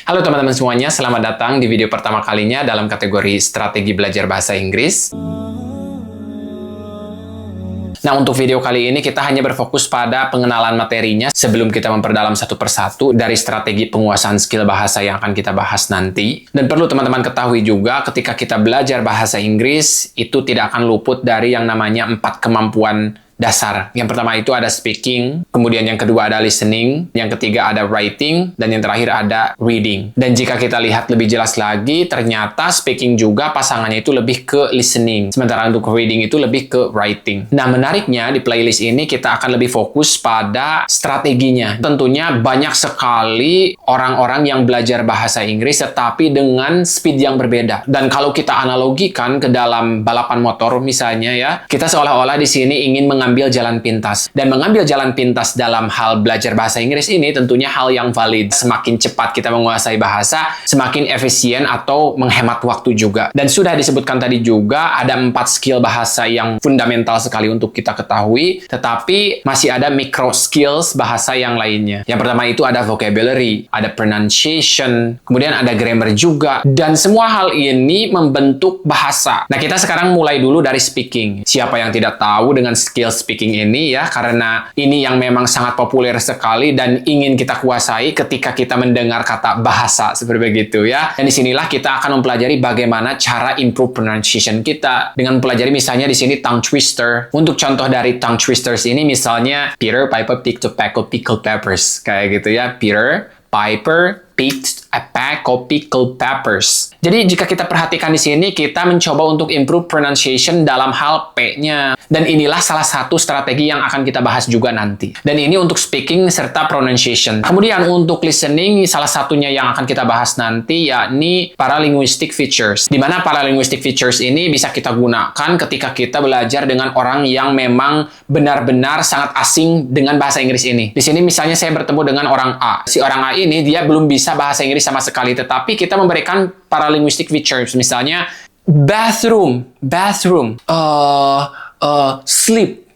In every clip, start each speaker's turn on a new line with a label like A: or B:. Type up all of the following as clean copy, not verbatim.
A: Halo teman-teman semuanya, selamat datang di video pertama kalinya dalam kategori strategi belajar bahasa Inggris. Nah, untuk video kali ini kita hanya berfokus pada pengenalan materinya sebelum kita memperdalam satu persatu dari strategi penguasaan skill bahasa yang akan kita bahas nanti. Dan perlu teman-teman ketahui juga, ketika kita belajar bahasa Inggris, itu tidak akan luput dari yang namanya 4 kemampuan dasar. Yang pertama itu ada speaking, kemudian yang kedua ada listening, yang ketiga ada writing, dan yang terakhir ada reading. Dan jika kita lihat lebih jelas lagi, ternyata speaking juga pasangannya itu lebih ke listening, sementara untuk reading itu lebih ke writing. Nah, menariknya di playlist ini kita akan lebih fokus pada strateginya. Tentunya banyak sekali orang-orang yang belajar bahasa Inggris tetapi dengan speed yang berbeda. Dan kalau kita analogikan ke dalam balapan motor misalnya ya, kita seolah-olah di sini ingin mengambil jalan pintas. Dan mengambil jalan pintas dalam hal belajar bahasa Inggris ini tentunya hal yang valid. Semakin cepat kita menguasai bahasa, semakin efisien atau menghemat waktu juga. Dan sudah disebutkan tadi juga, ada 4 skill bahasa yang fundamental sekali untuk kita ketahui, tetapi masih ada micro skills bahasa yang lainnya. Yang pertama itu ada vocabulary, ada pronunciation, kemudian ada grammar juga. Dan semua hal ini membentuk bahasa. Nah, kita sekarang mulai dulu dari speaking. Siapa yang tidak tahu dengan skill speaking ini ya, karena ini yang memang sangat populer sekali dan ingin kita kuasai ketika kita mendengar kata bahasa seperti begitu ya. Dan disinilah kita akan mempelajari bagaimana cara improve pronunciation kita dengan mempelajari misalnya di sini tongue twister. Untuk contoh dari tongue twisters ini misalnya Peter Piper picked a pack of pickled peppers, kayak gitu ya. Peter Piper picked a pack of pickled peppers. Jadi jika kita perhatikan di sini, kita mencoba untuk improve pronunciation dalam hal P-nya. Dan inilah salah satu strategi yang akan kita bahas juga nanti. Dan ini untuk speaking serta pronunciation. Kemudian untuk listening, salah satunya yang akan kita bahas nanti yakni paralinguistic features. Di mana paralinguistic features ini bisa kita gunakan ketika kita belajar dengan orang yang memang benar-benar sangat asing dengan bahasa Inggris ini. Di sini misalnya saya bertemu dengan orang A. Si orang A ini dia belum bisa bahasa Inggris sama sekali, tetapi kita memberikan paralinguistic features, misalnya bathroom, sleep.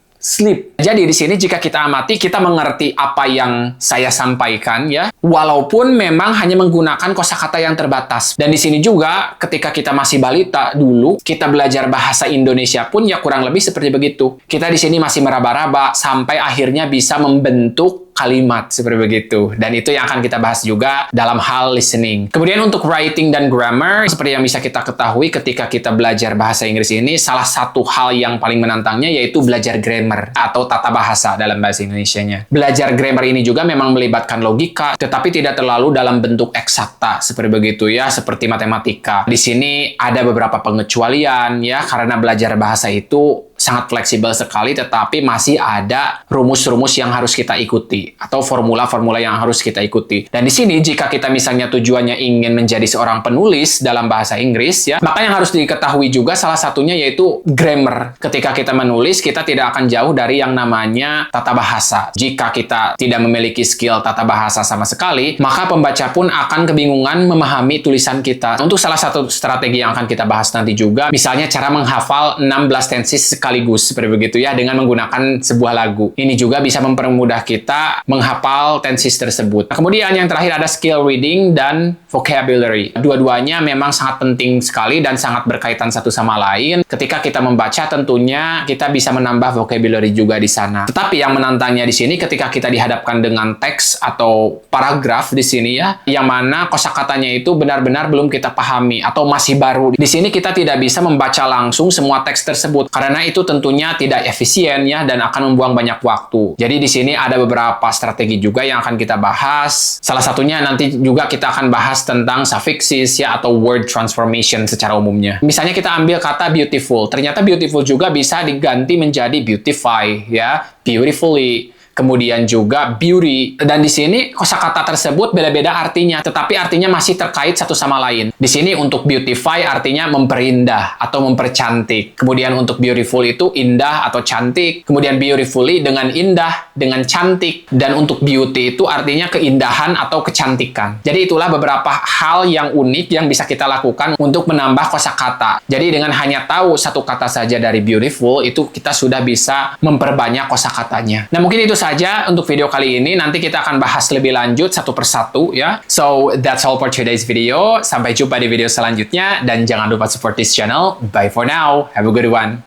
A: Jadi di sini jika kita amati, kita mengerti apa yang saya sampaikan ya, walaupun memang hanya menggunakan kosakata yang terbatas. Dan di sini juga ketika kita masih balita dulu, kita belajar bahasa Indonesia pun ya kurang lebih seperti begitu. Kita di sini masih meraba-raba sampai akhirnya bisa membentuk kalimat seperti begitu. Dan itu yang akan kita bahas juga dalam hal listening. Kemudian untuk writing dan grammar, seperti yang bisa kita ketahui ketika kita belajar bahasa Inggris ini, salah satu hal yang paling menantangnya yaitu belajar grammar atau tata bahasa dalam bahasa Indonesianya. Belajar grammar ini juga memang melibatkan logika, tetapi tidak terlalu dalam bentuk eksakta seperti begitu ya, seperti matematika. Di sini ada beberapa pengecualian ya, karena belajar bahasa itu sangat fleksibel sekali, tetapi masih ada rumus-rumus yang harus kita ikuti atau formula-formula yang harus kita ikuti. Dan di sini jika kita misalnya tujuannya ingin menjadi seorang penulis dalam bahasa Inggris ya, maka yang harus diketahui juga salah satunya yaitu grammar. Ketika kita menulis, kita tidak akan jauh dari yang namanya tata bahasa. Jika kita tidak memiliki skill tata bahasa sama sekali, maka pembaca pun akan kebingungan memahami tulisan kita. Untuk salah satu strategi yang akan kita bahas nanti juga, misalnya cara menghafal 16 tenses sekaligus seperti begitu ya, dengan menggunakan sebuah lagu. Ini juga bisa mempermudah kita menghafal tenses tersebut. Nah, kemudian yang terakhir ada skill reading dan vocabulary. Dua-duanya memang sangat penting sekali dan sangat berkaitan satu sama lain. Ketika kita membaca, tentunya kita bisa menambah vocabulary juga di sana. Tetapi yang menantangnya di sini ketika kita dihadapkan dengan teks atau paragraf di sini ya, yang mana kosakatanya itu benar-benar belum kita pahami atau masih baru. Di sini kita tidak bisa membaca langsung semua teks tersebut karena itu tentunya tidak efisien ya, dan akan membuang banyak waktu. Jadi di sini ada beberapa strategi juga yang akan kita bahas. Salah satunya nanti juga kita akan bahas tentang suffixes ya, atau word transformation secara umumnya. Misalnya kita ambil kata beautiful. Ternyata beautiful juga bisa diganti menjadi beautify ya, beautifully. Kemudian juga beauty. Dan di sini kosakata tersebut beda-beda artinya, tetapi artinya masih terkait satu sama lain. Di sini untuk beautify artinya memperindah atau mempercantik. Kemudian untuk beautiful itu indah atau cantik. Kemudian beautifully dengan indah, dengan cantik. Dan untuk beauty itu artinya keindahan atau kecantikan. Jadi itulah beberapa hal yang unik yang bisa kita lakukan untuk menambah kosakata. Jadi dengan hanya tahu satu kata saja dari beautiful, itu kita sudah bisa memperbanyak kosakatanya. Nah, mungkin itu saja saja untuk video kali ini. Nanti kita akan bahas lebih lanjut satu persatu ya. So, that's all for today's video. Sampai jumpa di video selanjutnya dan jangan lupa support this channel. Bye for now. Have a good one.